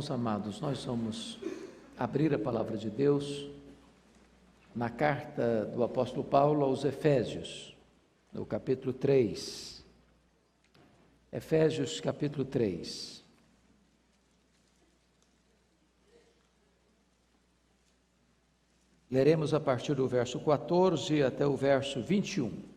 Irmãos amados, nós vamos abrir a palavra de Deus na carta do apóstolo Paulo aos Efésios, no capítulo 3. Efésios, capítulo 3. Leremos a partir do verso 14 até o verso 21.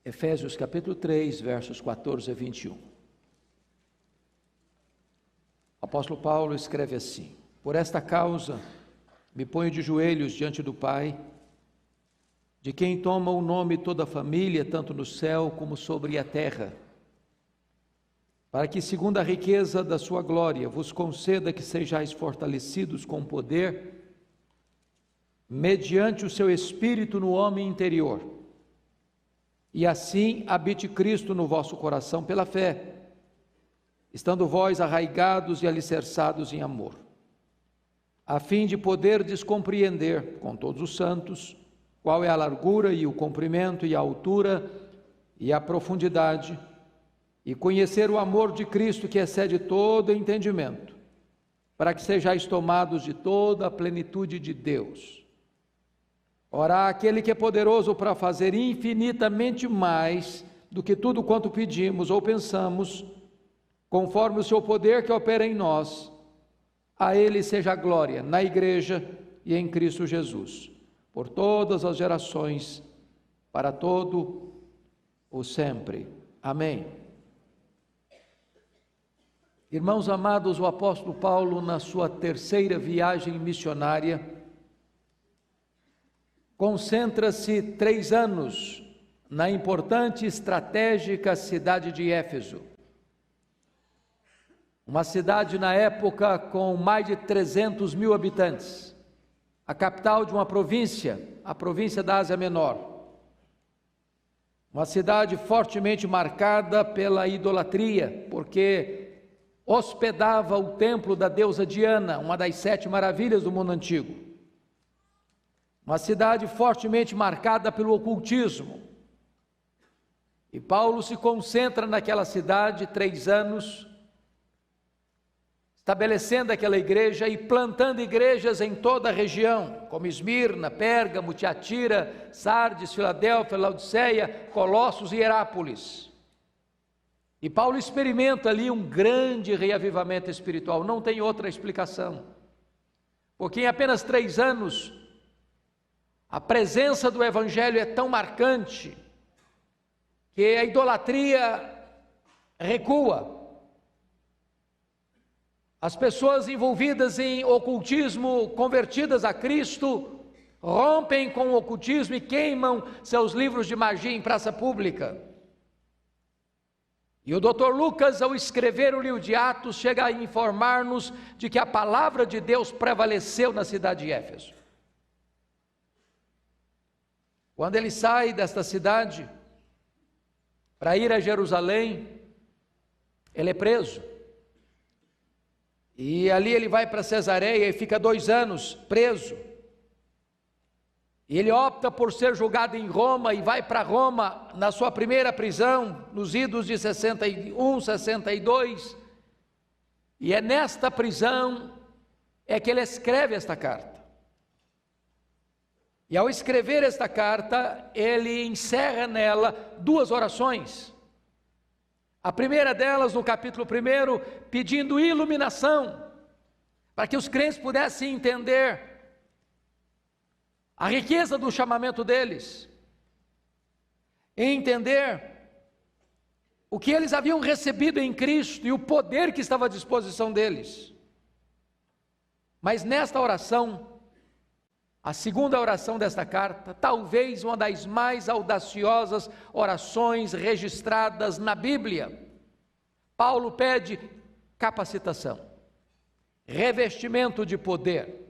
Efésios capítulo 3, versos 14 a 21. O apóstolo Paulo escreve assim: Por esta causa me ponho de joelhos diante do Pai, de quem toma o nome toda a família, tanto no céu como sobre a terra, para que, segundo a riqueza da sua glória, vos conceda que sejais fortalecidos com poder, mediante o seu Espírito no homem interior, e assim habite Cristo no vosso coração pela fé, estando vós arraigados e alicerçados em amor, a fim de poderdes compreender com todos os santos qual é a largura e o comprimento e a altura e a profundidade, e conhecer o amor de Cristo que excede todo entendimento, para que sejais tomados de toda a plenitude de Deus. Ora, aquele que é poderoso para fazer infinitamente mais do que tudo quanto pedimos ou pensamos, conforme o seu poder que opera em nós, a ele seja a glória na igreja e em Cristo Jesus, por todas as gerações, para todo o sempre. Amém. Irmãos amados, o apóstolo Paulo, na sua terceira viagem missionária, concentra-se 3 anos na importante e estratégica cidade de Éfeso, uma cidade na época com mais de 300 mil habitantes, a capital de uma província, a província da Ásia Menor, uma cidade fortemente marcada pela idolatria, porque hospedava o templo da deusa Diana, uma das 7 maravilhas do mundo antigo. Uma cidade fortemente marcada pelo ocultismo. E Paulo se concentra naquela cidade 3 anos, estabelecendo aquela igreja e plantando igrejas em toda a região, como Esmirna, Pérgamo, Tiatira, Sardes, Filadélfia, Laodiceia, Colossos e Herápolis. E Paulo experimenta ali um grande reavivamento espiritual, não tem outra explicação, porque em apenas 3 anos, a presença do Evangelho é tão marcante que a idolatria recua. As pessoas envolvidas em ocultismo, convertidas a Cristo, rompem com o ocultismo e queimam seus livros de magia em praça pública. E o Dr. Lucas, ao escrever o livro de Atos, chega a informar-nos de que a palavra de Deus prevaleceu na cidade de Éfeso. Quando ele sai desta cidade para ir a Jerusalém, ele é preso. E ali ele vai para Cesareia e fica 2 anos preso. E ele opta por ser julgado em Roma e vai para Roma na sua primeira prisão, nos idos de 61, 62. E é nesta prisão que ele escreve esta carta. E ao escrever esta carta, ele encerra nela 2 orações. A primeira delas, no capítulo 1, pedindo iluminação, para que os crentes pudessem entender a riqueza do chamamento deles, e entender o que eles haviam recebido em Cristo e o poder que estava à disposição deles. Mas nesta oração, a segunda oração desta carta, talvez uma das mais audaciosas orações registradas na Bíblia, Paulo pede capacitação, revestimento de poder.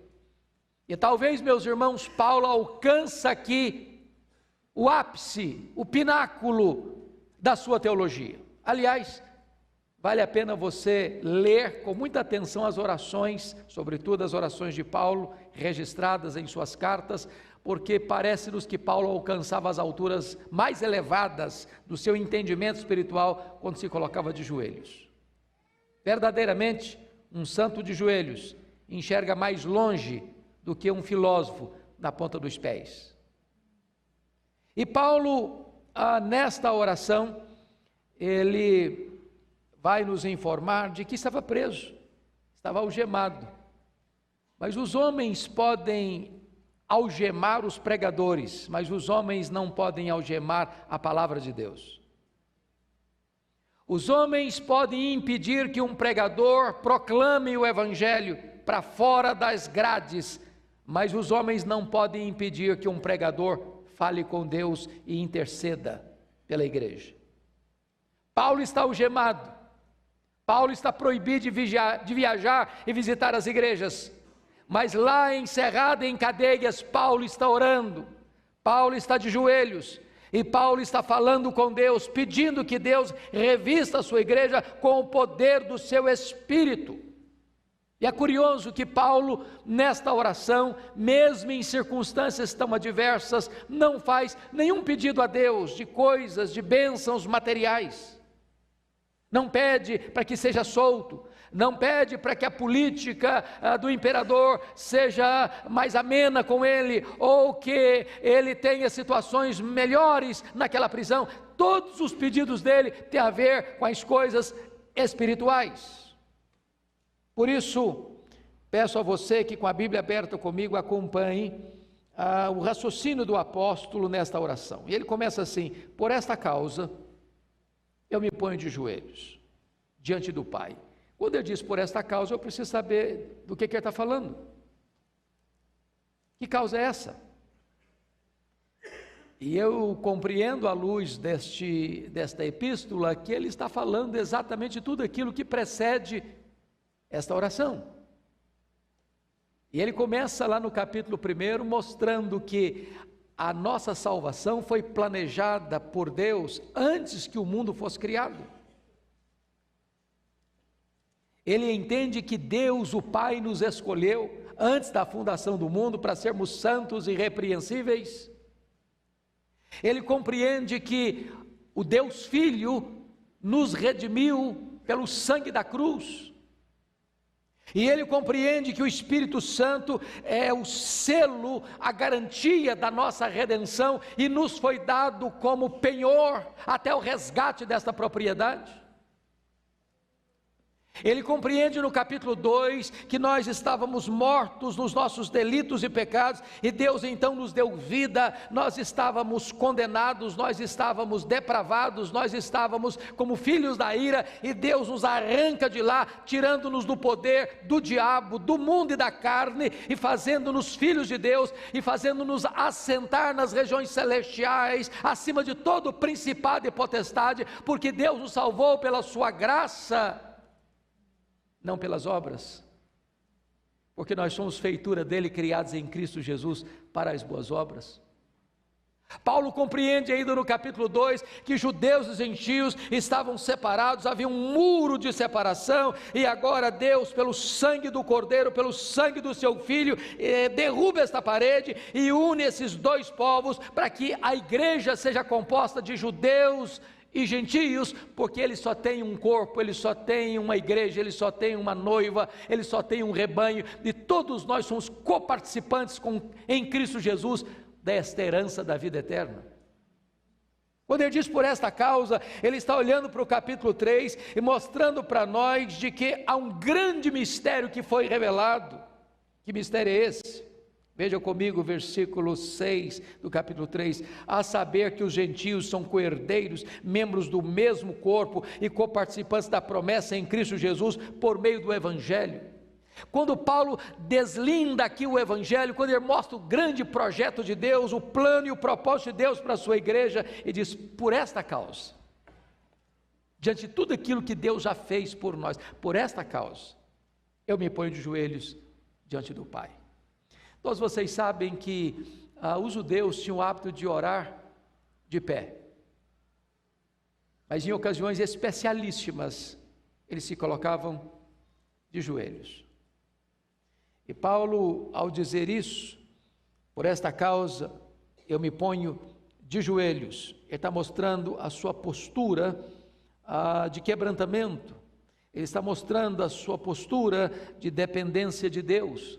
E talvez, meus irmãos, Paulo alcança aqui o ápice, o pináculo da sua teologia. Aliás, Vale a pena você ler com muita atenção as orações, sobretudo as orações de Paulo, registradas em suas cartas, porque parece-nos que Paulo alcançava as alturas mais elevadas do seu entendimento espiritual quando se colocava de joelhos. Verdadeiramente, um santo de joelhos enxerga mais longe do que um filósofo na ponta dos pés. E Paulo, nesta oração, ele vai nos informar de que estava preso, estava algemado. Mas os homens podem algemar os pregadores, mas os homens não podem algemar a palavra de Deus. Os homens podem impedir que um pregador proclame o evangelho para fora das grades, mas os homens não podem impedir que um pregador fale com Deus e interceda pela igreja. Paulo está algemado, Paulo está proibido de viajar e visitar as igrejas, mas lá encerrado em cadeias, Paulo está orando, Paulo está de joelhos, e Paulo está falando com Deus, pedindo que Deus revista a sua igreja com o poder do seu Espírito. E é curioso que Paulo, nesta oração, mesmo em circunstâncias tão adversas, não faz nenhum pedido a Deus de coisas, de bênçãos materiais. Não pede para que seja solto, não pede para que a política do imperador seja mais amena com ele, ou que ele tenha situações melhores naquela prisão. Todos os pedidos dele têm a ver com as coisas espirituais. Por isso, peço a você que com a Bíblia aberta comigo acompanhe o raciocínio do apóstolo nesta oração. E ele começa assim: por esta causa eu me ponho de joelhos diante do Pai. Quando ele diz por esta causa, eu preciso saber do que ele está falando. Que causa é essa? E eu compreendo à luz desta epístola que ele está falando exatamente tudo aquilo que precede esta oração. E ele começa lá no capítulo 1 mostrando que a nossa salvação foi planejada por Deus antes que o mundo fosse criado. Ele entende que Deus, o Pai, nos escolheu antes da fundação do mundo para sermos santos e irrepreensíveis. Ele compreende que o Deus Filho nos redimiu pelo sangue da cruz. E ele compreende que o Espírito Santo é o selo, a garantia da nossa redenção e nos foi dado como penhor até o resgate desta propriedade. Ele compreende no capítulo 2 que nós estávamos mortos nos nossos delitos e pecados, e Deus então nos deu vida. Nós estávamos condenados, nós estávamos depravados, nós estávamos como filhos da ira, e Deus nos arranca de lá, tirando-nos do poder do diabo, do mundo e da carne, e fazendo-nos filhos de Deus, e fazendo-nos assentar nas regiões celestiais, acima de todo principado e potestade, porque Deus nos salvou pela sua graça, não pelas obras, porque nós somos feitura dele, criados em Cristo Jesus para as boas obras. Paulo compreende ainda no capítulo 2 que judeus e gentios estavam separados, havia um muro de separação, e agora Deus, pelo sangue do Cordeiro, pelo sangue do seu Filho, derruba esta parede e une esses dois povos para que a igreja seja composta de judeus e gentios, porque ele só tem um corpo, ele só tem uma igreja, ele só tem uma noiva, ele só tem um rebanho, e todos nós somos coparticipantes em Cristo Jesus desta herança da vida eterna. Quando ele diz por esta causa, ele está olhando para o capítulo 3 e mostrando para nós de que há um grande mistério que foi revelado. Que mistério é esse? Veja comigo o versículo 6 do capítulo 3, a saber que os gentios são coerdeiros, membros do mesmo corpo e coparticipantes da promessa em Cristo Jesus por meio do Evangelho. Quando Paulo deslinda aqui o Evangelho, quando ele mostra o grande projeto de Deus, o plano e o propósito de Deus para a sua igreja, ele diz, por esta causa, diante de tudo aquilo que Deus já fez por nós, por esta causa, eu me ponho de joelhos diante do Pai. Todos vocês sabem que os judeus tinham o hábito de orar de pé, mas em ocasiões especialíssimas eles se colocavam de joelhos. E Paulo, ao dizer isso, por esta causa eu me ponho de joelhos, ele está mostrando a sua postura de quebrantamento, ele está mostrando a sua postura de dependência de Deus,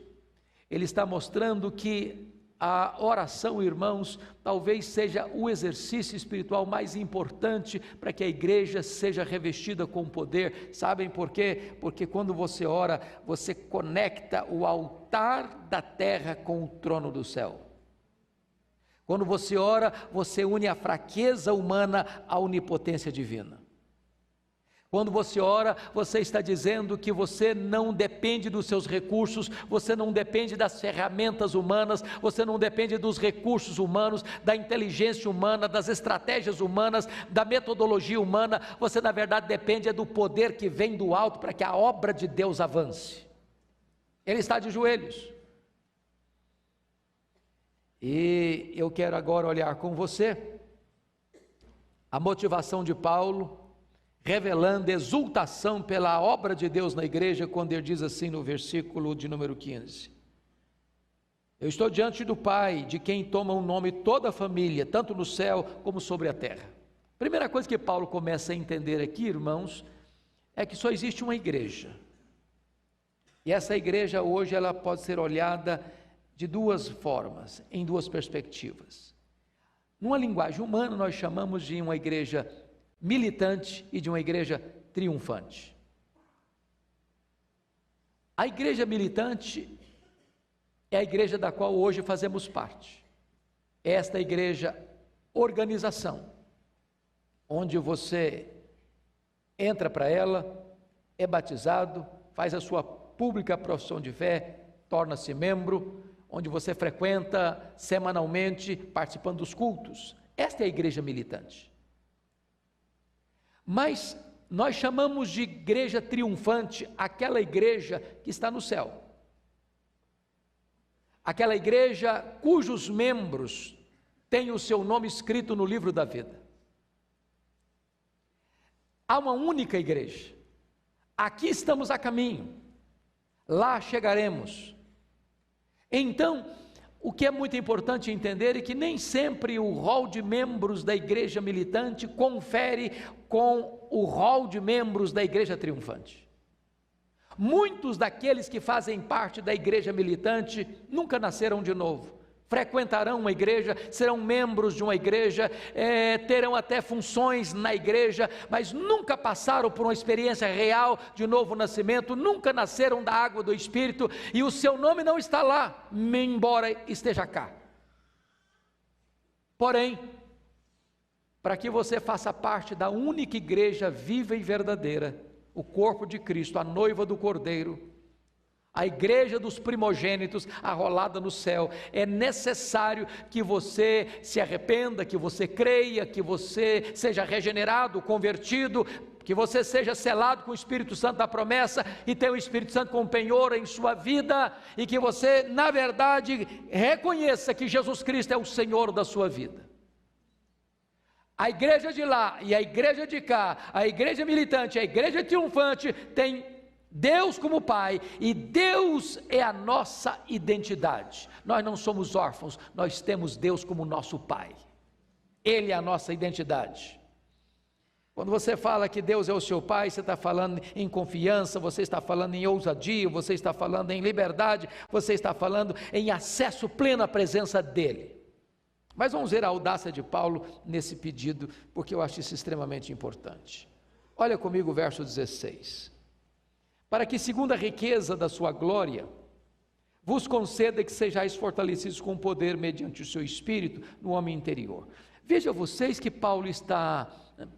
ele está mostrando que a oração, irmãos, talvez seja o exercício espiritual mais importante para que a igreja seja revestida com poder. Sabem por quê? Porque quando você ora, você conecta o altar da terra com o trono do céu. Quando você ora, você une a fraqueza humana à onipotência divina. Quando você ora, você está dizendo que você não depende dos seus recursos, você não depende das ferramentas humanas, você não depende dos recursos humanos, da inteligência humana, das estratégias humanas, da metodologia humana, você na verdade depende do poder que vem do alto para que a obra de Deus avance. Ele está de joelhos. E eu quero agora olhar com você a motivação de Paulo, revelando exultação pela obra de Deus na igreja, quando ele diz assim no versículo de número 15: eu estou diante do Pai, de quem toma o nome toda a família, tanto no céu como sobre a terra. Primeira coisa que Paulo começa a entender aqui, irmãos, é que só existe uma igreja, e essa igreja hoje ela pode ser olhada de duas formas, em duas perspectivas. Numa linguagem humana nós chamamos de uma igreja militante e de uma igreja triunfante. A igreja militante é a igreja da qual hoje fazemos parte. Esta igreja organização, onde você entra para ela, é batizado, faz a sua pública profissão de fé, torna-se membro, onde você frequenta semanalmente, participando dos cultos. Esta é a igreja militante. Mas nós chamamos de igreja triunfante aquela igreja que está no céu, aquela igreja cujos membros têm o seu nome escrito no livro da vida. Há uma única igreja, aqui estamos a caminho, lá chegaremos. Então, o que é muito importante entender é que nem sempre o rol de membros da igreja militante confere com o rol de membros da igreja triunfante. Muitos daqueles que fazem parte da igreja militante nunca nasceram de novo, frequentarão uma igreja, serão membros de uma igreja, terão até funções na igreja, mas nunca passaram por uma experiência real de novo nascimento, nunca nasceram da água do Espírito, e o seu nome não está lá, embora esteja cá. Porém, para que você faça parte da única igreja viva e verdadeira, o corpo de Cristo, a noiva do Cordeiro, a igreja dos primogênitos arrolada no céu, é necessário que você se arrependa, que você creia, que você seja regenerado, convertido, que você seja selado com o Espírito Santo da promessa e tenha o Espírito Santo como penhor em sua vida, e que você na verdade reconheça que Jesus Cristo é o Senhor da sua vida. A igreja de lá e a igreja de cá, a igreja militante, a igreja triunfante tem Deus como Pai, e Deus é a nossa identidade. Nós não somos órfãos, nós temos Deus como nosso Pai. Ele é a nossa identidade. Quando você fala que Deus é o seu Pai, você está falando em confiança, você está falando em ousadia, você está falando em liberdade, você está falando em acesso pleno à presença dEle. Mas vamos ver a audácia de Paulo nesse pedido, porque eu acho isso extremamente importante. Olha comigo o verso 16. Para que segundo a riqueza da sua glória, vos conceda que sejais fortalecidos com poder mediante o seu Espírito no homem interior. Veja vocês que Paulo está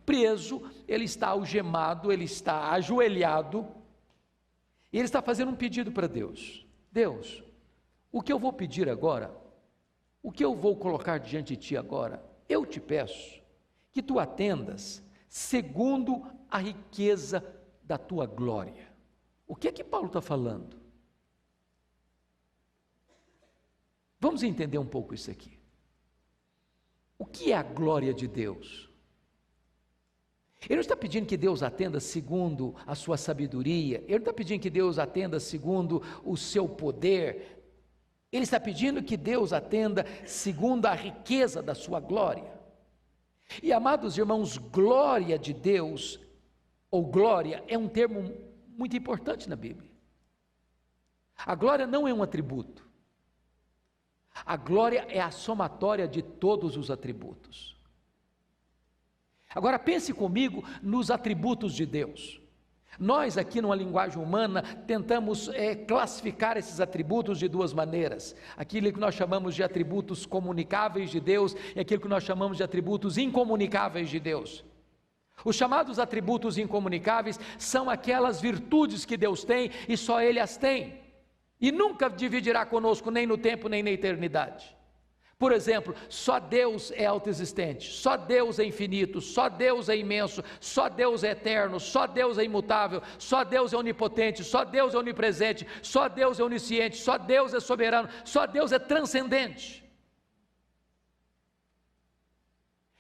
preso, ele está algemado, ele está ajoelhado, e ele está fazendo um pedido para Deus. Deus, o que eu vou pedir agora, o que eu vou colocar diante de ti agora, eu te peço que tu atendas segundo a riqueza da tua glória. O que é que Paulo está falando? Vamos entender um pouco isso aqui. O que é a glória de Deus? Ele não está pedindo que Deus atenda segundo a sua sabedoria, Ele não está pedindo que Deus atenda segundo o seu poder, Ele está pedindo que Deus atenda segundo a riqueza da sua glória. E amados irmãos, glória de Deus, ou glória, é um termo muito importante na Bíblia. A glória não é um atributo, a glória é a somatória de todos os atributos. Agora pense comigo nos atributos de Deus. Nós aqui numa linguagem humana tentamos classificar esses atributos de duas maneiras. Aquilo que nós chamamos de atributos comunicáveis de Deus e aquilo que nós chamamos de atributos incomunicáveis de Deus. Os chamados atributos incomunicáveis são aquelas virtudes que Deus tem e só Ele as tem. E nunca dividirá conosco nem no tempo nem na eternidade. Por exemplo, só Deus é autoexistente, só Deus é infinito, só Deus é imenso, só Deus é eterno, só Deus é imutável, só Deus é onipotente, só Deus é onipresente, só Deus é onisciente, só Deus é soberano, só Deus é transcendente.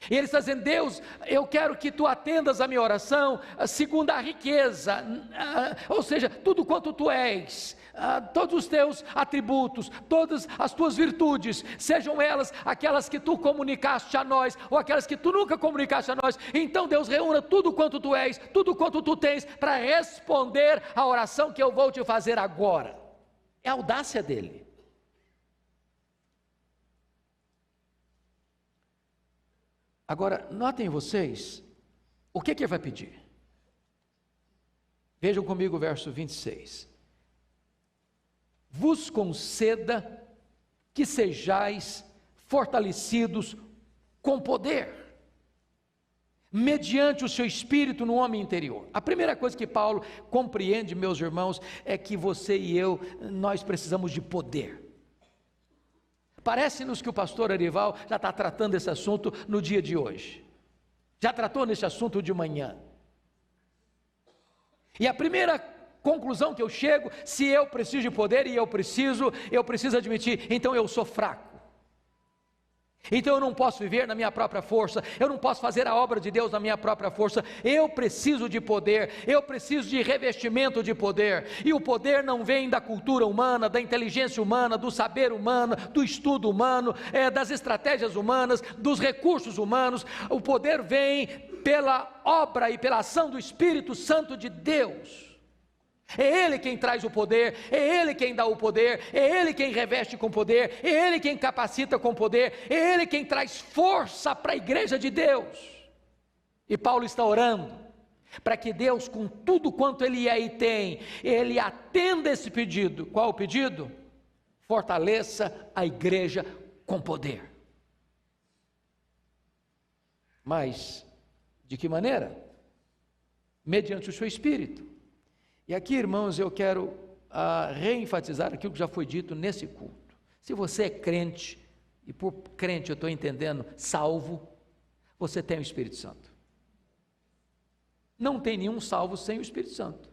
E ele está dizendo: Deus, eu quero que tu atendas a minha oração segundo a riqueza, ou seja, tudo quanto tu és, todos os teus atributos, todas as tuas virtudes, sejam elas aquelas que tu comunicaste a nós, ou aquelas que tu nunca comunicaste a nós. Então Deus, reúna tudo quanto tu és, tudo quanto tu tens, para responder a oração que eu vou te fazer agora. É a audácia dele. Agora, notem vocês, o que ele vai pedir? Vejam comigo o verso 26. Vos conceda que sejais fortalecidos com poder, mediante o seu espírito no homem interior. A primeira coisa que Paulo compreende, meus irmãos, é que você e eu, nós precisamos de poder. Parece-nos que o pastor Arival já está tratando esse assunto no dia de hoje, já tratou nesse assunto de manhã, e a primeira conclusão que eu chego: se eu preciso de poder, e eu preciso admitir, então eu sou fraco, então eu não posso viver na minha própria força, eu não posso fazer a obra de Deus na minha própria força, eu preciso de poder, eu preciso de revestimento de poder, e o poder não vem da cultura humana, da inteligência humana, do saber humano, do estudo humano, das estratégias humanas, dos recursos humanos. O poder vem pela obra e pela ação do Espírito Santo de Deus. É Ele quem traz o poder, é Ele quem dá o poder, é Ele quem reveste com poder, é Ele quem capacita com poder, é Ele quem traz força para a igreja de Deus. E Paulo está orando para que Deus, com tudo quanto Ele é e tem, Ele atenda esse pedido. Qual o pedido? Fortaleça a igreja com poder. Mas, de que maneira? Mediante o seu Espírito. E aqui, irmãos, eu quero reenfatizar aquilo que já foi dito nesse culto. Se você é crente, e por crente eu estou entendendo salvo, você tem o Espírito Santo. Não tem nenhum salvo sem o Espírito Santo.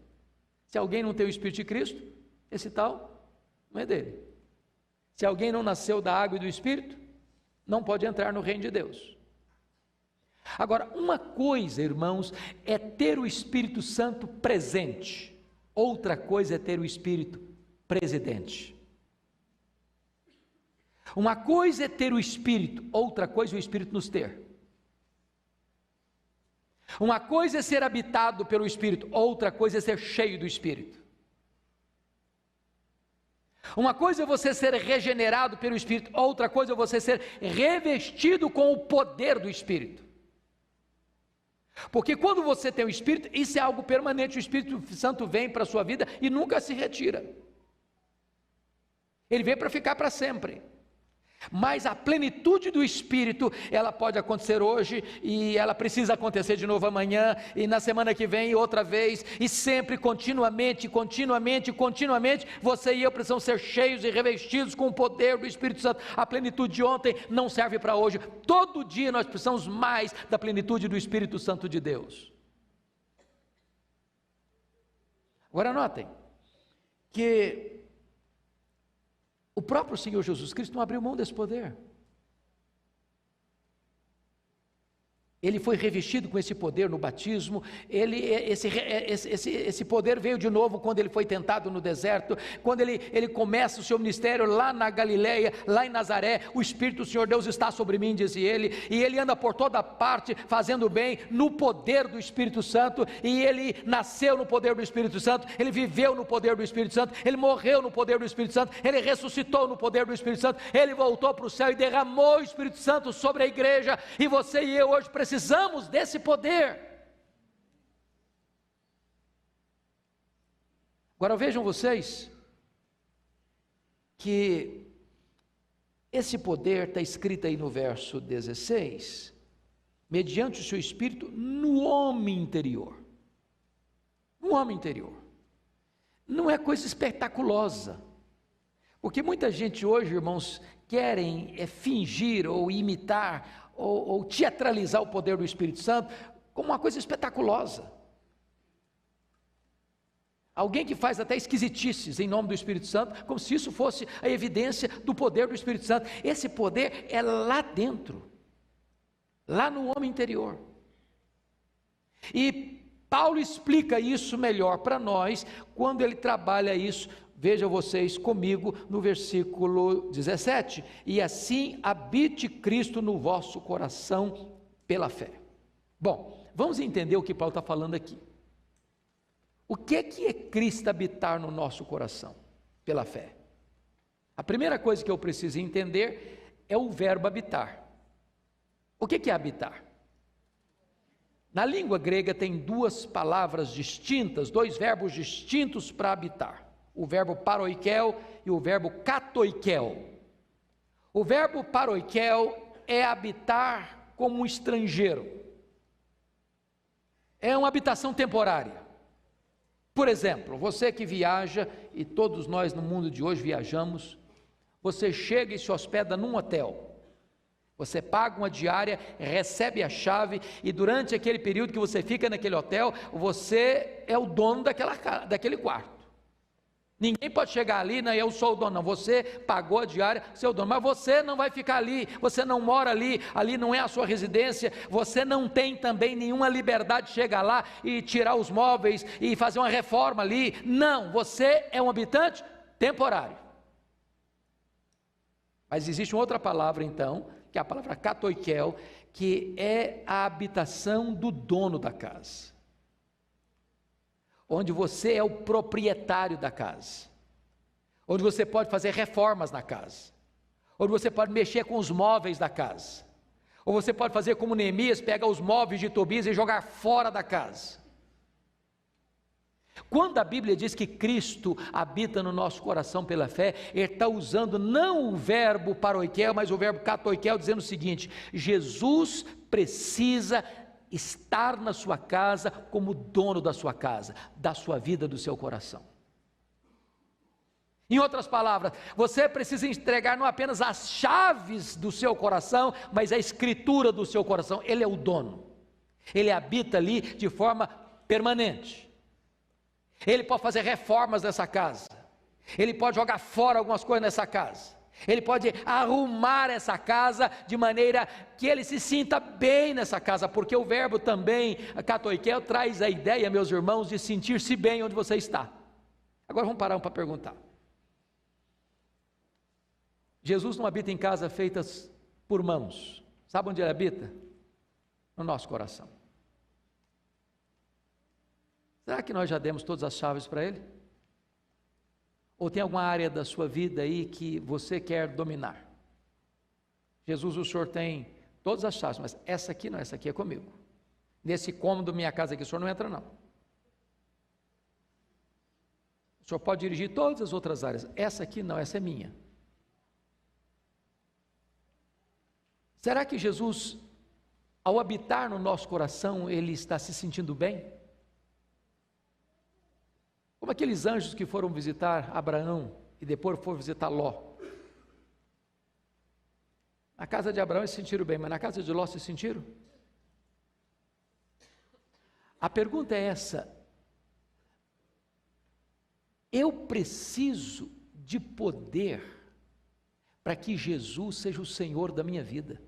Se alguém não tem o Espírito de Cristo, esse tal não é dele. Se alguém não nasceu da água e do Espírito, não pode entrar no reino de Deus. Agora, uma coisa, irmãos, é ter o Espírito Santo presente. Outra coisa é ter o Espírito presidente. Uma coisa é ter o Espírito, outra coisa é o Espírito nos ter. Uma coisa é ser habitado pelo Espírito, outra coisa é ser cheio do Espírito. Uma coisa é você ser regenerado pelo Espírito, outra coisa é você ser revestido com o poder do Espírito. Porque quando você tem o Espírito, isso é algo permanente, o Espírito Santo vem para a sua vida e nunca se retira. Ele vem para ficar para sempre. Mas a plenitude do Espírito, ela pode acontecer hoje, e ela precisa acontecer de novo amanhã, e na semana que vem outra vez, e sempre, continuamente, você e eu precisamos ser cheios e revestidos com o poder do Espírito Santo. A plenitude de ontem não serve para hoje, todo dia nós precisamos mais da plenitude do Espírito Santo de Deus. Agora notem, que o próprio Senhor Jesus Cristo não abriu mão desse poder. Ele foi revestido com esse poder no batismo, esse poder veio de novo quando ele foi tentado no deserto, quando ele começa o seu ministério lá na Galileia, lá em Nazaré. O Espírito do Senhor Deus está sobre mim, disse ele, e ele anda por toda parte fazendo bem no poder do Espírito Santo, e ele nasceu no poder do Espírito Santo, ele viveu no poder do Espírito Santo, ele morreu no poder do Espírito Santo, ele ressuscitou no poder do Espírito Santo, ele voltou para o céu e derramou o Espírito Santo sobre a igreja, e você e eu hoje precisamos desse poder. Agora vejam vocês que esse poder está escrito aí no verso 16, mediante o seu Espírito no homem interior. No homem interior. Não é coisa espetaculosa, porque muita gente hoje, irmãos, querem fingir ou imitar ou teatralizar o poder do Espírito Santo como uma coisa espetaculosa. Alguém que faz até esquisitices em nome do Espírito Santo, como se isso fosse a evidência do poder do Espírito Santo. Esse poder é lá dentro, lá no homem interior. E Paulo explica isso melhor para nós quando ele trabalha isso. Vejam vocês comigo no versículo 17, e assim habite Cristo no vosso coração pela fé. Bom, vamos entender o que Paulo está falando aqui. O que é Cristo habitar no nosso coração pela fé? A primeira coisa que eu preciso entender é o verbo habitar. O que é habitar? Na língua grega tem duas palavras distintas, dois verbos distintos para habitar. O verbo paroikel e o verbo katoikel. O verbo paroikel é habitar como um estrangeiro. É uma habitação temporária. Por exemplo, você que viaja, e todos nós no mundo de hoje viajamos, você chega e se hospeda num hotel. Você paga uma diária, recebe a chave, e durante aquele período que você fica naquele hotel, você é o dono daquele quarto. Ninguém pode chegar ali, não, eu sou o dono, não, você pagou a diária, seu dono, mas você não vai ficar ali, você não mora ali, ali não é a sua residência, você não tem também nenhuma liberdade de chegar lá e tirar os móveis e fazer uma reforma ali, não, você é um habitante temporário. Mas existe uma outra palavra então, que é a palavra katoikel, que é a habitação do dono da casa, onde você é o proprietário da casa, onde você pode fazer reformas na casa, onde você pode mexer com os móveis da casa, ou você pode fazer como Neemias, pegar os móveis de Tobias e jogar fora da casa. Quando a Bíblia diz que Cristo habita no nosso coração pela fé, ele está usando não o verbo paroikel, mas o verbo katoikel, dizendo o seguinte: Jesus precisa estar na sua casa como dono da sua casa, da sua vida, do seu coração. Em outras palavras, você precisa entregar não apenas as chaves do seu coração, mas a escritura do seu coração. Ele é o dono, ele habita ali de forma permanente. Ele pode fazer reformas nessa casa, ele pode jogar fora algumas coisas nessa casa, ele pode arrumar essa casa de maneira que ele se sinta bem nessa casa, porque o verbo também, katoikel, traz a ideia, meus irmãos, de sentir-se bem onde você está. Agora vamos parar para perguntar. Jesus não habita em casa feitas por mãos. Sabe onde ele habita? No nosso coração. Será que nós já demos todas as chaves para ele? Ou tem alguma área da sua vida aí que você quer dominar? Jesus, o Senhor tem todas as chaves, mas essa aqui não, essa aqui é comigo. Nesse cômodo minha casa aqui, o Senhor não entra não. O Senhor pode dirigir todas as outras áreas, essa aqui não, essa é minha. Será que Jesus, ao habitar no nosso coração, ele está se sentindo bem? Como aqueles anjos que foram visitar Abraão e depois foram visitar Ló. Na casa de Abraão eles se sentiram bem, mas na casa de Ló se sentiram? A pergunta é essa: eu preciso de poder para que Jesus seja o Senhor da minha vida.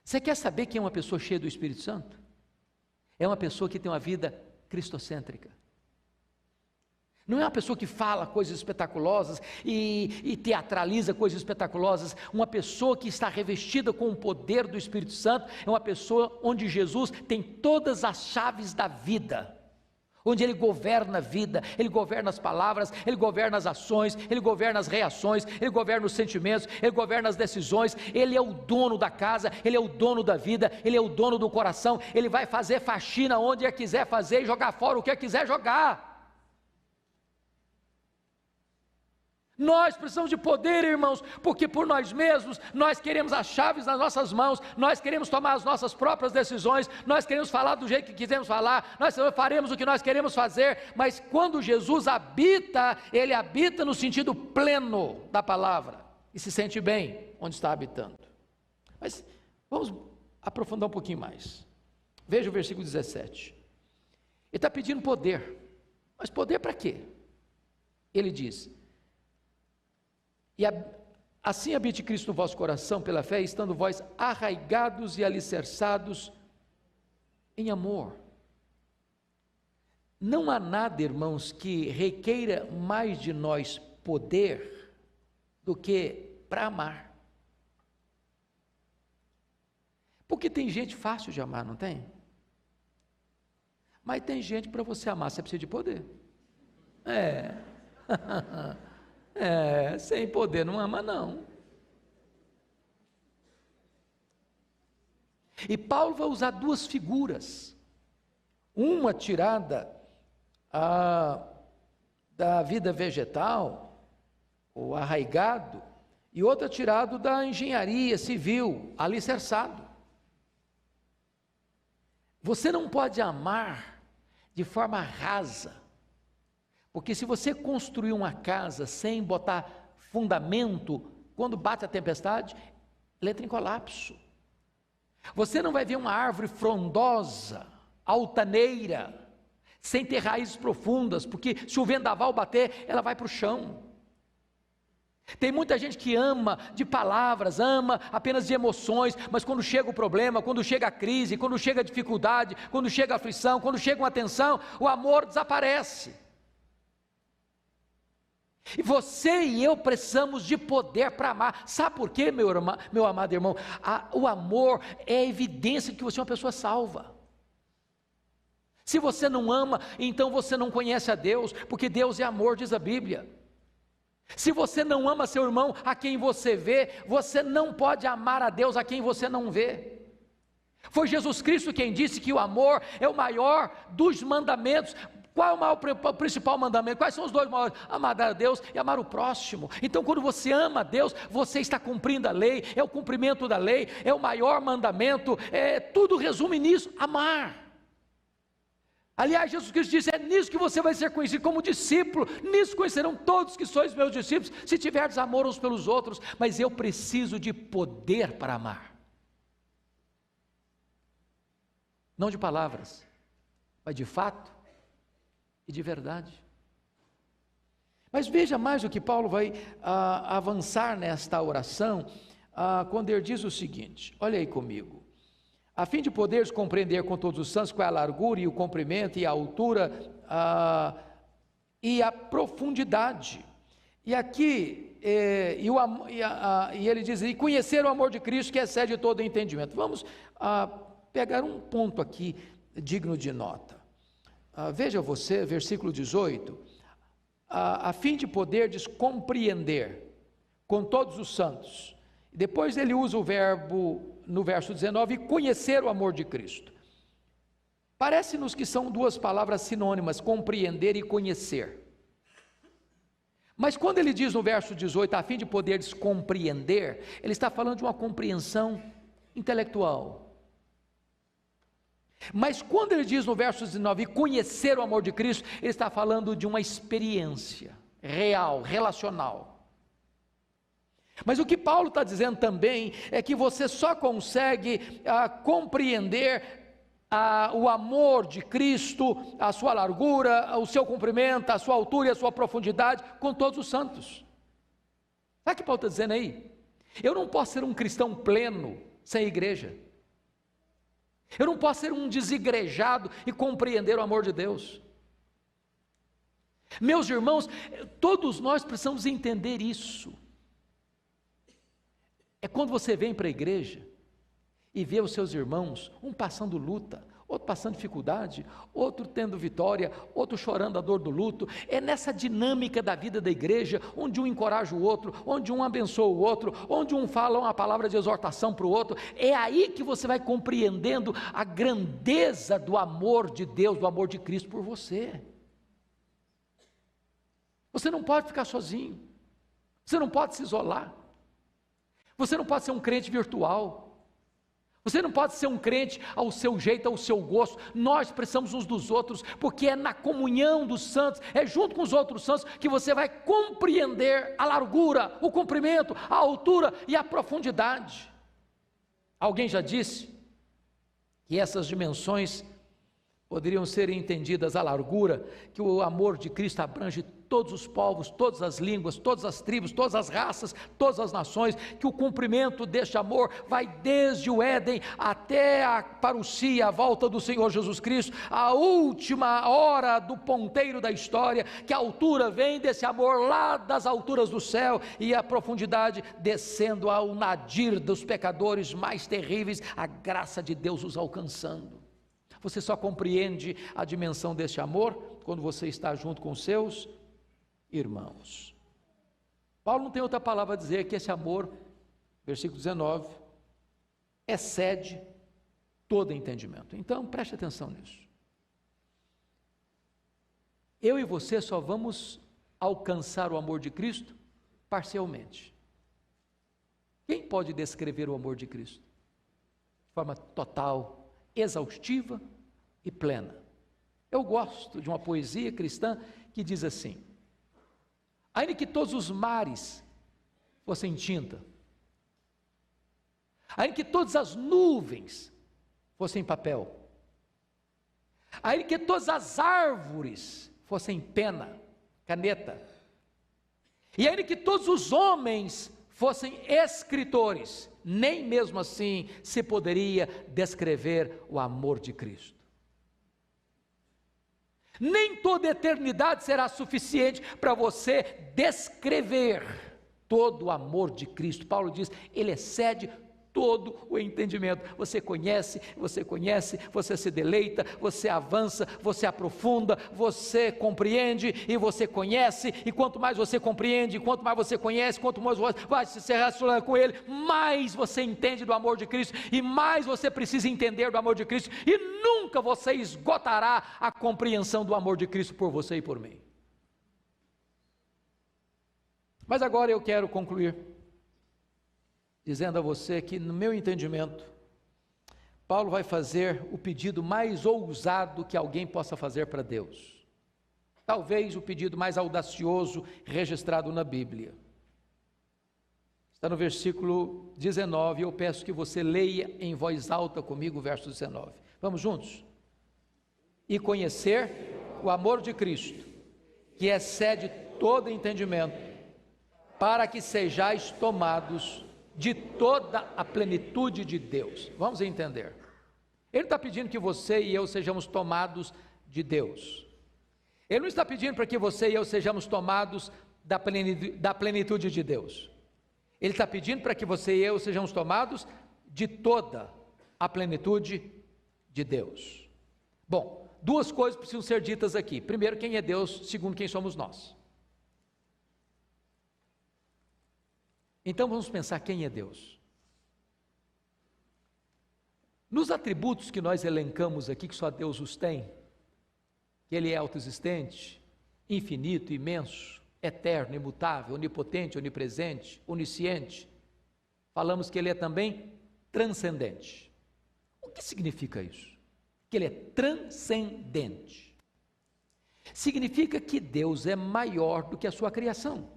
Você quer saber quem é uma pessoa cheia do Espírito Santo? É uma pessoa que tem uma vida cristocêntrica. Não é uma pessoa que fala coisas espetaculosas e teatraliza coisas espetaculosas. Uma pessoa que está revestida com o poder do Espírito Santo é uma pessoa onde Jesus tem todas as chaves da vida, onde Ele governa a vida, Ele governa as palavras, Ele governa as ações, Ele governa as reações, Ele governa os sentimentos, Ele governa as decisões. Ele é o dono da casa, Ele é o dono da vida, Ele é o dono do coração. Ele vai fazer faxina onde Ele quiser fazer e jogar fora o que Ele quiser jogar. Nós precisamos de poder, irmãos, porque por nós mesmos, nós queremos as chaves nas nossas mãos, nós queremos tomar as nossas próprias decisões, nós queremos falar do jeito que quisermos falar, nós faremos o que nós queremos fazer, mas quando Jesus habita, Ele habita no sentido pleno da palavra, e se sente bem onde está habitando. Mas vamos aprofundar um pouquinho mais. Veja o versículo 17, Ele está pedindo poder, mas poder para quê? Ele diz: assim habite Cristo no vosso coração pela fé, estando vós arraigados e alicerçados em amor. Não há nada, irmãos, que requeira mais de nós poder do que para amar. Porque tem gente fácil de amar, não tem? Mas tem gente para você amar, você precisa de poder. Sem poder não ama não. E Paulo vai usar duas figuras, uma tirada da vida vegetal, o arraigado, e outra tirada da engenharia civil, alicerçado. Você não pode amar de forma rasa, porque se você construir uma casa sem botar fundamento, quando bate a tempestade, ela entra em colapso. Você não vai ver uma árvore frondosa, altaneira, sem ter raízes profundas, porque se o vendaval bater, ela vai para o chão. Tem muita gente que ama de palavras, ama apenas de emoções, mas quando chega o problema, quando chega a crise, quando chega a dificuldade, quando chega a aflição, quando chega uma tensão, o amor desaparece. E você e eu precisamos de poder para amar. Sabe por quê, meu amado irmão? O amor é a evidência de que você é uma pessoa salva. Se você não ama, então você não conhece a Deus, porque Deus é amor, diz a Bíblia. Se você não ama seu irmão a quem você vê, você não pode amar a Deus a quem você não vê. Foi Jesus Cristo quem disse que o amor é o maior dos mandamentos. Qual é o principal mandamento? Quais são os dois maiores? Amar a Deus e amar o próximo. Então, quando você ama a Deus, você está cumprindo a lei, é o cumprimento da lei, é o maior mandamento, tudo resume nisso, amar. Aliás, Jesus Cristo disse: é nisso que você vai ser conhecido como discípulo, nisso conhecerão todos que sois meus discípulos, se tiverdes amor uns pelos outros. Mas eu preciso de poder para amar, não de palavras, mas de fato e de verdade. Mas veja mais o que Paulo vai avançar nesta oração, quando ele diz o seguinte, olha aí comigo: a fim de poderes compreender com todos os santos qual é a largura e o comprimento e a altura e a profundidade. E aqui, e ele diz, e conhecer o amor de Cristo que excede todo entendimento. Vamos pegar um ponto aqui digno de nota. Veja você, versículo 18, a fim de poderes compreender com todos os santos. Depois ele usa o verbo, no verso 19, conhecer o amor de Cristo. Parece-nos que são duas palavras sinônimas, compreender e conhecer. Mas quando ele diz no verso 18, a fim de poderes compreender, ele está falando de uma compreensão intelectual. Mas quando ele diz no verso 19, conhecer o amor de Cristo, ele está falando de uma experiência real, relacional. Mas o que Paulo está dizendo também é que você só consegue compreender o amor de Cristo, a sua largura, o seu comprimento, a sua altura e a sua profundidade com todos os santos. Sabe o que Paulo está dizendo aí? Eu não posso ser um cristão pleno sem igreja. Eu não posso ser um desigrejado e compreender o amor de Deus. Meus irmãos, todos nós precisamos entender isso. É quando você vem para a igreja e vê os seus irmãos, um passando luta, outro passando dificuldade, outro tendo vitória, outro chorando a dor do luto. É nessa dinâmica da vida da igreja, onde um encoraja o outro, onde um abençoa o outro, onde um fala uma palavra de exortação para o outro. É aí que você vai compreendendo a grandeza do amor de Deus, do amor de Cristo por você. Você não pode ficar sozinho, você não pode se isolar, você não pode ser um crente virtual, você não pode ser um crente ao seu jeito, ao seu gosto. Nós precisamos uns dos outros, porque é na comunhão dos santos, é junto com os outros santos que você vai compreender a largura, o comprimento, a altura e a profundidade. Alguém já disse que essas dimensões poderiam ser entendidas, a largura, que o amor de Cristo abrange todos os povos, todas as línguas, todas as tribos, todas as raças, todas as nações, que o cumprimento deste amor vai desde o Éden até a parousia, a volta do Senhor Jesus Cristo, a última hora do ponteiro da história, que a altura vem desse amor lá das alturas do céu, e a profundidade descendo ao nadir dos pecadores mais terríveis, a graça de Deus os alcançando. Você só compreende a dimensão deste amor quando você está junto com os seus irmãos. Paulo não tem outra palavra a dizer que esse amor, versículo 19, excede todo entendimento. Então preste atenção nisso. Eu e você só vamos alcançar o amor de Cristo parcialmente. Quem pode descrever o amor de Cristo de forma total, exaustiva e plena? Eu gosto de uma poesia cristã que diz assim: ainda que todos os mares fossem tinta, ainda que todas as nuvens fossem papel, ainda que todas as árvores fossem pena, caneta, e ainda que todos os homens fossem escritores, nem mesmo assim se poderia descrever o amor de Cristo. Nem toda eternidade será suficiente para você descrever todo o amor de Cristo. Paulo diz, ele excede todo o entendimento. Você conhece, você se deleita, você avança, você aprofunda, você compreende e você conhece, e quanto mais você compreende, quanto mais você conhece, quanto mais você vai se relacionar com ele, mais você entende do amor de Cristo, e mais você precisa entender do amor de Cristo, e nunca você esgotará a compreensão do amor de Cristo por você e por mim. Mas agora eu quero concluir dizendo a você que, no meu entendimento, Paulo vai fazer o pedido mais ousado que alguém possa fazer para Deus. Talvez o pedido mais audacioso registrado na Bíblia. Está no versículo 19, eu peço que você leia em voz alta comigo o verso 19. Vamos juntos? E conhecer o amor de Cristo, que excede todo entendimento, para que sejais tomados de toda a plenitude de Deus. Vamos entender. Ele está pedindo que você e eu sejamos tomados de Deus. Ele não está pedindo para que você e eu sejamos tomados da plenitude de Deus. Ele está pedindo para que você e eu sejamos tomados de toda a plenitude de Deus. Bom, duas coisas precisam ser ditas aqui. Primeiro, quem é Deus? Segundo, quem somos nós. Então vamos pensar quem é Deus. Nos atributos que nós elencamos aqui, que só Deus os tem, que Ele é autoexistente, infinito, imenso, eterno, imutável, onipotente, onipresente, onisciente, falamos que Ele é também transcendente. O que significa isso? Que Ele é transcendente. Significa que Deus é maior do que a sua criação.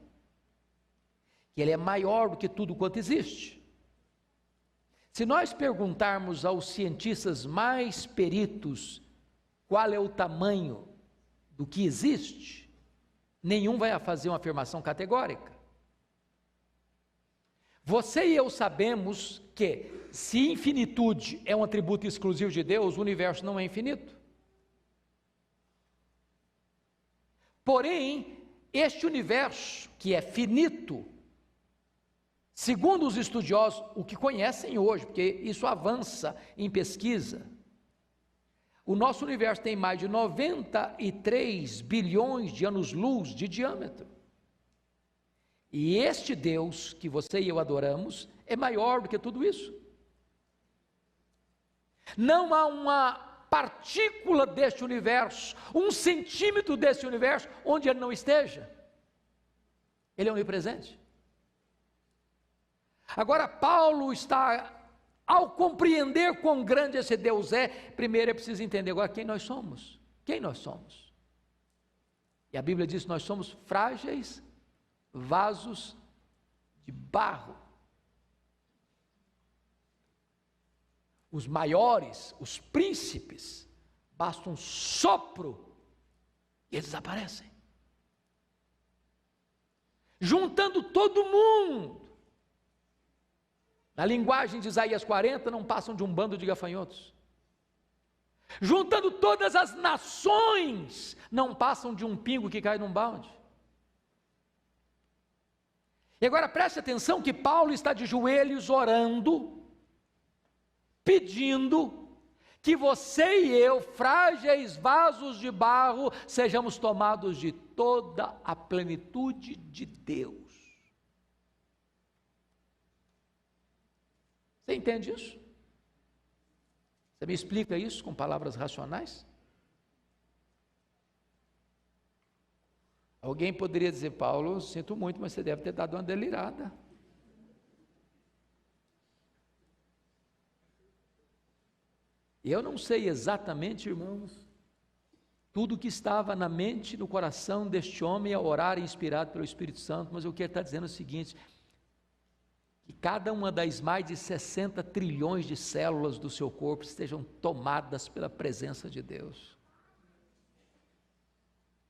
Que Ele é maior do que tudo quanto existe. Se nós perguntarmos aos cientistas mais peritos qual é o tamanho do que existe, nenhum vai fazer uma afirmação categórica. Você e eu sabemos que se infinitude é um atributo exclusivo de Deus, o universo não é infinito. Porém, este universo, que é finito, segundo os estudiosos, o que conhecem hoje, porque isso avança em pesquisa, o nosso universo tem mais de 93 bilhões de anos-luz de diâmetro. E este Deus que você e eu adoramos é maior do que tudo isso. Não há uma partícula deste universo, 1 centímetro deste universo, onde ele não esteja. Ele é onipresente. Agora, Paulo está, ao compreender quão grande esse Deus é, primeiro é preciso entender agora quem nós somos. Quem nós somos? E a Bíblia diz que nós somos frágeis vasos de barro. Os maiores, os príncipes, basta um sopro e eles desaparecem. Juntando todo mundo, na linguagem de Isaías 40, não passam de um bando de gafanhotos. Juntando todas as nações, não passam de um pingo que cai num balde. E agora preste atenção que Paulo está de joelhos orando, pedindo que você e eu, frágeis vasos de barro, sejamos tomados de toda a plenitude de Deus. Você entende isso? Você me explica isso com palavras racionais? Alguém poderia dizer, Paulo, sinto muito, mas você deve ter dado uma delirada. Eu não sei exatamente, irmãos, tudo o que estava na mente e no coração deste homem a orar inspirado pelo Espírito Santo, mas o que ele está dizendo é o seguinte, que cada uma das mais de 60 trilhões de células do seu corpo estejam tomadas pela presença de Deus.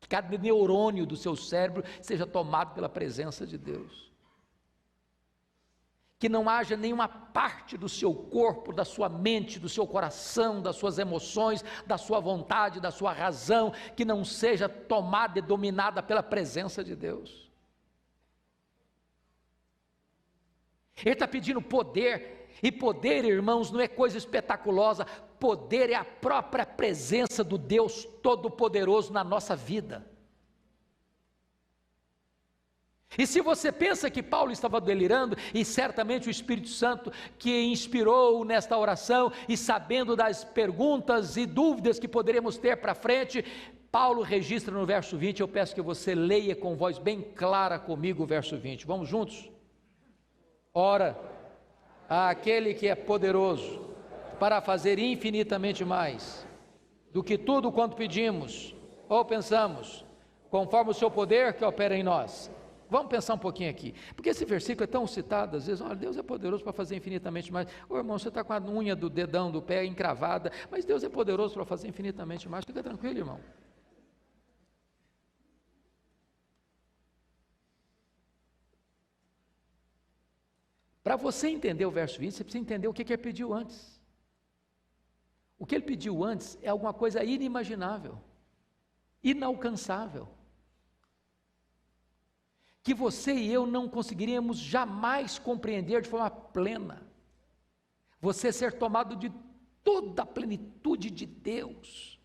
Que cada neurônio do seu cérebro seja tomado pela presença de Deus. Que não haja nenhuma parte do seu corpo, da sua mente, do seu coração, das suas emoções, da sua vontade, da sua razão, que não seja tomada e dominada pela presença de Deus. Ele está pedindo poder, e poder, irmãos, não é coisa espetaculosa, poder é a própria presença do Deus Todo-Poderoso na nossa vida. E se você pensa que Paulo estava delirando, e certamente o Espírito Santo que inspirou nesta oração, e sabendo das perguntas e dúvidas que poderíamos ter para frente, Paulo registra no verso 20, eu peço que você leia com voz bem clara comigo o verso 20, vamos juntos? Ora, àquele que é poderoso para fazer infinitamente mais do que tudo quanto pedimos ou pensamos, conforme o seu poder que opera em nós. Vamos pensar um pouquinho aqui, porque esse versículo é tão citado, às vezes, olha, Deus é poderoso para fazer infinitamente mais. Ô irmão, você está com a unha do dedão do pé encravada, mas Deus é poderoso para fazer infinitamente mais, fica tranquilo, irmão. Para você entender o verso 20, você precisa entender o que ele pediu antes. O que ele pediu antes é alguma coisa inimaginável, inalcançável, que você e eu não conseguiríamos jamais compreender de forma plena. Você ser tomado de toda a plenitude de Deus.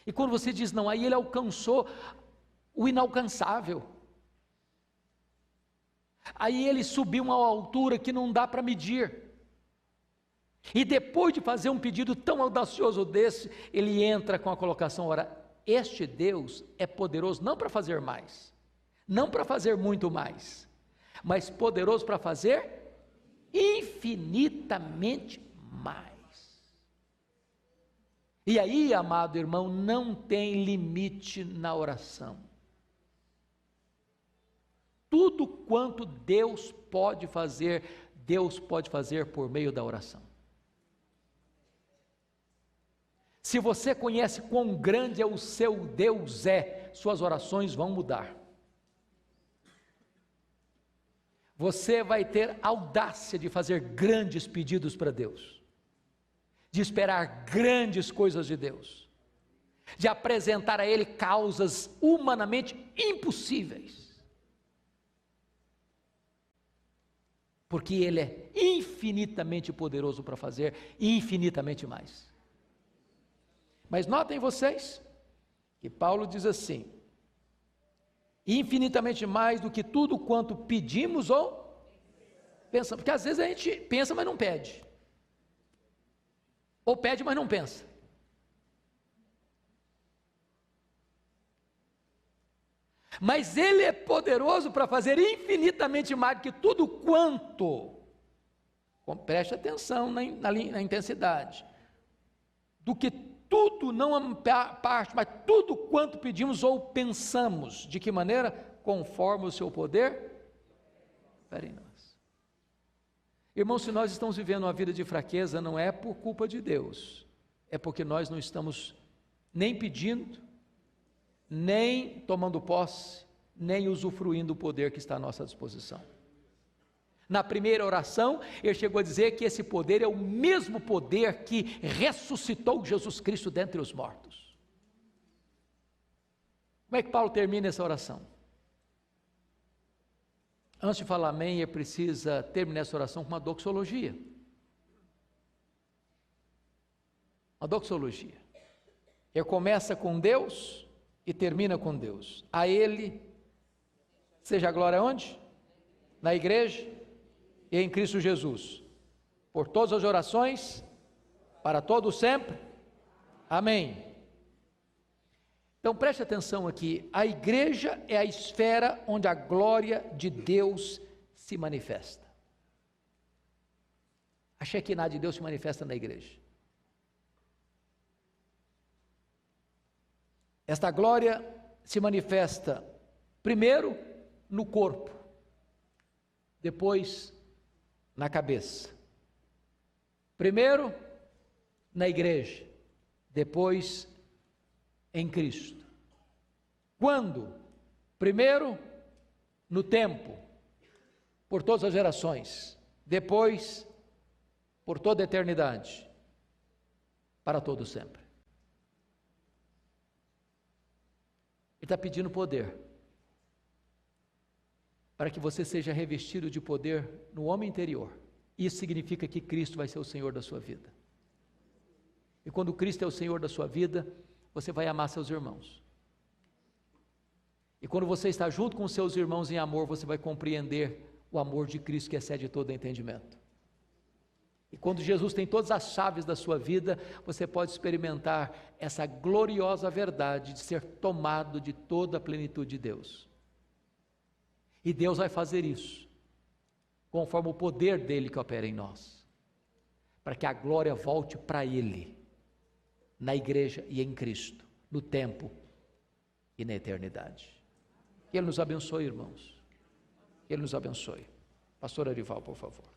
E quando você diz não, aí ele alcançou o inalcançável. Aí ele subiu a uma altura que não dá para medir. E depois de fazer um pedido tão audacioso desse, ele entra com a colocação, ora, este Deus é poderoso não para fazer mais, não para fazer muito mais, mas poderoso para fazer infinitamente mais. E aí, amado irmão, não tem limite na oração. Tudo quanto Deus pode fazer por meio da oração. Se você conhece quão grande é o seu Deus suas orações vão mudar. você vai ter audácia de fazer grandes pedidos para Deus, de esperar grandes coisas de Deus, de apresentar a Ele causas humanamente impossíveis, porque Ele é infinitamente poderoso para fazer infinitamente mais. Mas notem vocês, que Paulo diz assim, infinitamente mais do que tudo quanto pedimos ou pensamos, porque às vezes a gente pensa, mas não pede, ou pede, mas não pensa. Mas Ele é poderoso para fazer infinitamente mais do que tudo quanto, preste atenção na intensidade, do que tudo, não a parte, mas tudo quanto pedimos ou pensamos. De que maneira? Conforme o seu poder opera em nós. Irmãos, se nós estamos vivendo uma vida de fraqueza, não é por culpa de Deus, é porque nós não estamos nem pedindo, nem tomando posse, nem usufruindo do poder que está à nossa disposição. Na primeira oração, ele chegou a dizer que esse poder é o mesmo poder que ressuscitou Jesus Cristo dentre os mortos. Como é que Paulo termina essa oração? Antes de falar amém, ele precisa terminar essa oração com uma doxologia. Uma doxologia. Ele começa com Deus e termina com Deus. A Ele seja a glória onde? Na igreja e em Cristo Jesus, por todas as orações, para todos sempre, amém. Então preste atenção aqui, a igreja é a esfera onde a glória de Deus se manifesta. A Shekinah de Deus se manifesta na igreja. Esta glória se manifesta primeiro no corpo, depois na cabeça. Primeiro na igreja, depois em Cristo. Quando? Primeiro no tempo, por todas as gerações, depois por toda a eternidade, para todo sempre. Ele está pedindo poder, para que você seja revestido de poder no homem interior. Isso significa que Cristo vai ser o Senhor da sua vida. E quando Cristo é o Senhor da sua vida, você vai amar seus irmãos. E quando você está junto com seus irmãos em amor, você vai compreender o amor de Cristo que excede todo entendimento. E quando Jesus tem todas as chaves da sua vida, você pode experimentar essa gloriosa verdade de ser tomado de toda a plenitude de Deus. E Deus vai fazer isso, conforme o poder dele que opera em nós, para que a glória volte para Ele, na igreja e em Cristo, no tempo e na eternidade. Que Ele nos abençoe, irmãos. Que Ele nos abençoe. Pastor Arival, por favor.